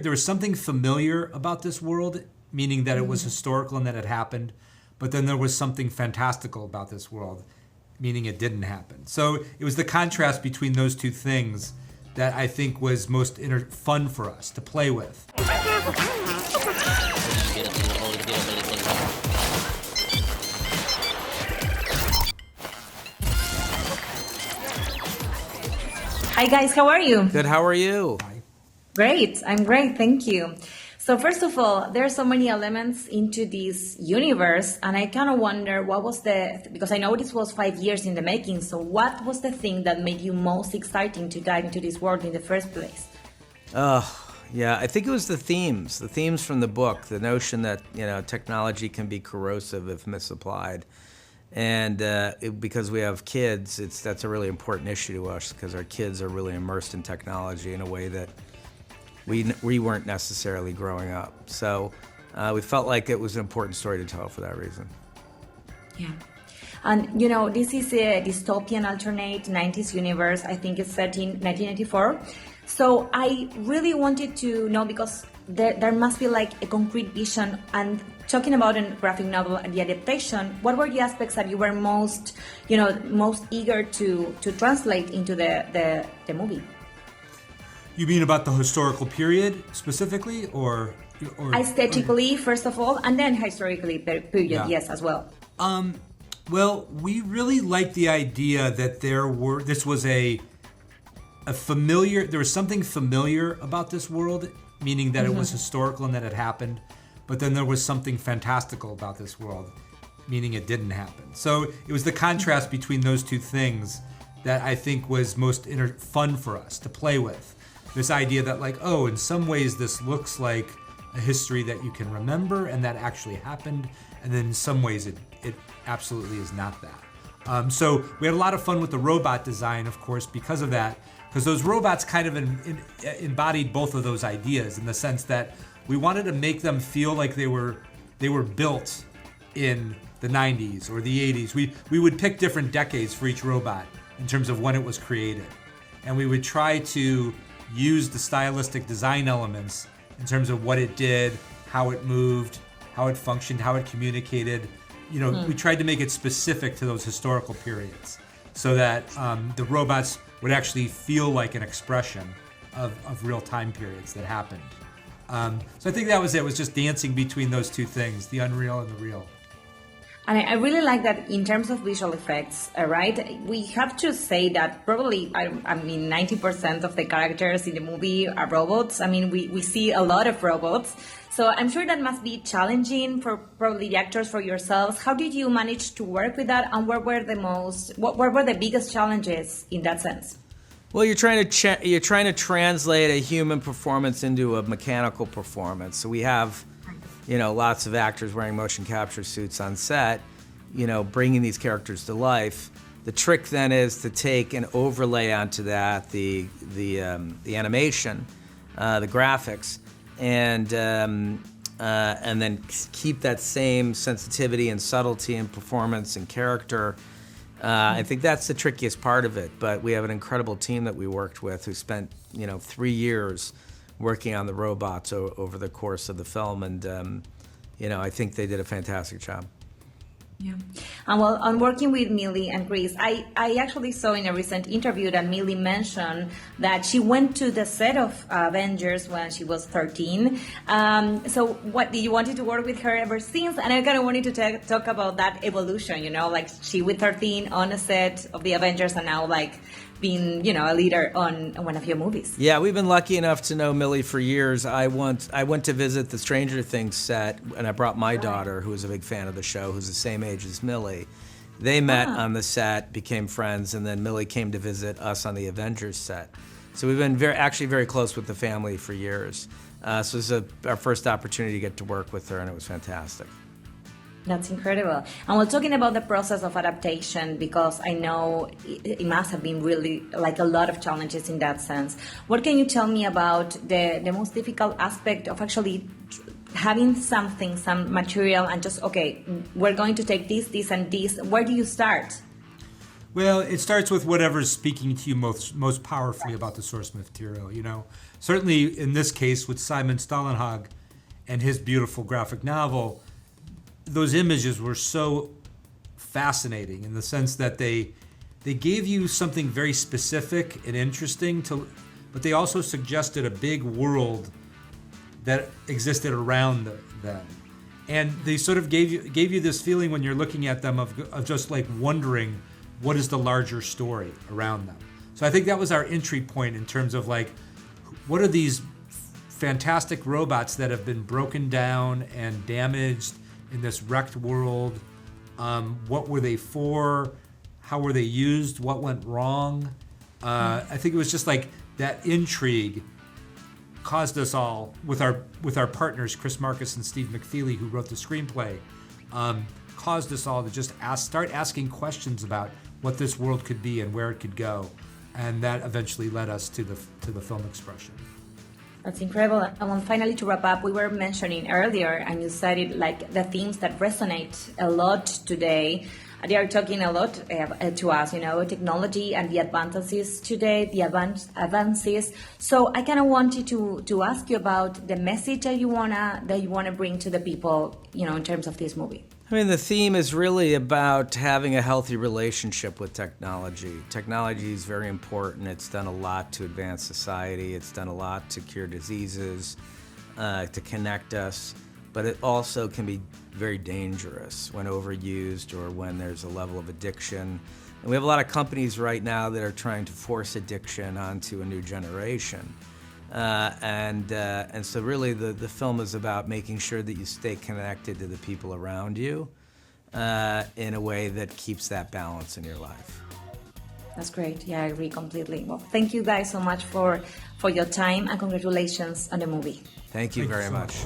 There was something familiar about this world, meaning that it was historical and that it happened, but then there was something fantastical about this world, meaning it didn't happen. So it was the contrast between those two things that I think was most fun for us to play with. Hi guys, how are you? Good, how are you? Great, I'm great, thank you. So first of all, there are so many elements into this universe, and I kind of wonder what was because I know this was 5 years in the making, so what was the thing that made you most exciting to dive into this world in the first place? Yeah, I think it was the themes from the book, the notion that, technology can be corrosive if misapplied. And because we have kids, that's a really important issue to us because our kids are really immersed in technology in a way that we weren't necessarily growing up. So we felt like it was an important story to tell for that reason. Yeah. And, this is a dystopian alternate 90s universe. I think it's set in 1984. So I really wanted to know, because there must be like a concrete vision, and talking about a graphic novel and the adaptation, what were the aspects that you were most eager to translate into the movie? You mean about the historical period specifically, or aesthetically, first of all, and then historically period, yeah. Yes, as well. Well, we really liked the idea that there was something familiar about this world, meaning that it was historical and that it happened, but then there was something fantastical about this world, meaning it didn't happen. So it was the contrast between those two things that I think was most fun for us to play with. This idea that in some ways this looks like a history that you can remember and that actually happened, and then in some ways it absolutely is not that. So we had a lot of fun with the robot design, of course, because of that, because those robots kind of embodied both of those ideas in the sense that we wanted to make them feel like they were built in the 90s or the 80s. We would pick different decades for each robot in terms of when it was created, and we would try to use the stylistic design elements in terms of what it did, how it moved, how it functioned, how it communicated. We tried to make it specific to those historical periods so that the robots would actually feel like an expression of real time periods that happened. So I think that was it. It was just dancing between those two things, the unreal and the real. And I really like that in terms of visual effects, right? We have to say that probably, 90% of the characters in the movie are robots. We see a lot of robots. So I'm sure that must be challenging for probably the actors, for yourselves. How did you manage to work with that? And what were the biggest challenges in that sense? Well, you're trying to translate a human performance into a mechanical performance. So we have lots of actors wearing motion capture suits on set, bringing these characters to life. The trick then is to take and overlay onto that the animation, the graphics, and then keep that same sensitivity and subtlety and performance and character. I think that's the trickiest part of it. But we have an incredible team that we worked with who spent 3 years working on the robots over the course of the film, and I think they did a fantastic job. Yeah. And on working with Millie and Chris, I actually saw in a recent interview that Millie mentioned that she went to the set of Avengers when she was 13. So what, did you wanted to work with her ever since? And I kind of wanted to talk about that evolution, like she with 13 on a set of the Avengers and now being, a leader on one of your movies. Yeah, we've been lucky enough to know Millie for years. I went to visit the Stranger Things set, and I brought my daughter, who was a big fan of the show, who's the same age as Millie. They met on the set, became friends, and then Millie came to visit us on the Avengers set. So we've been very close with the family for years. So this is our first opportunity to get to work with her, and it was fantastic. That's incredible. And we're talking about the process of adaptation, because I know it must have been really a lot of challenges in that sense. What can you tell me about the most difficult aspect of actually having some material and just, okay, we're going to take this, and this. Where do you start? Well, it starts with whatever's speaking to you most powerfully about the source material, you know. Certainly in this case with Simon Stålenhag and his beautiful graphic novel, those images were so fascinating in the sense that they gave you something very specific and interesting but they also suggested a big world that existed around them. And they sort of gave you this feeling when you're looking at them of just like wondering what is the larger story around them. So I think that was our entry point in terms of like, what are these fantastic robots that have been broken down and damaged in this wrecked world? What were they for? How were they used? What went wrong? I think it was just like that intrigue caused us all, with our partners, Chris Marcus and Steve McFeely, who wrote the screenplay, caused us all to just start asking questions about what this world could be and where it could go. And that eventually led us to the film expression. That's incredible. And finally, to wrap up, we were mentioning earlier, and you said it, like the themes that resonate a lot today. They are talking a lot to us, you know, technology and the advances today, the advances. So I kind of wanted to ask you about the message that you wanna bring to the people, you know, in terms of this movie. I mean, the theme is really about having a healthy relationship with technology. Technology is very important. It's done a lot to advance society. It's done a lot to cure diseases, to connect us. But it also can be very dangerous when overused or when there's a level of addiction. And we have a lot of companies right now that are trying to force addiction onto a new generation. And so really the film is about making sure that you stay connected to the people around you in a way that keeps that balance in your life. That's great. Yeah, I agree completely. Well, thank you guys so much for your time, and congratulations on the movie. Thank you very much.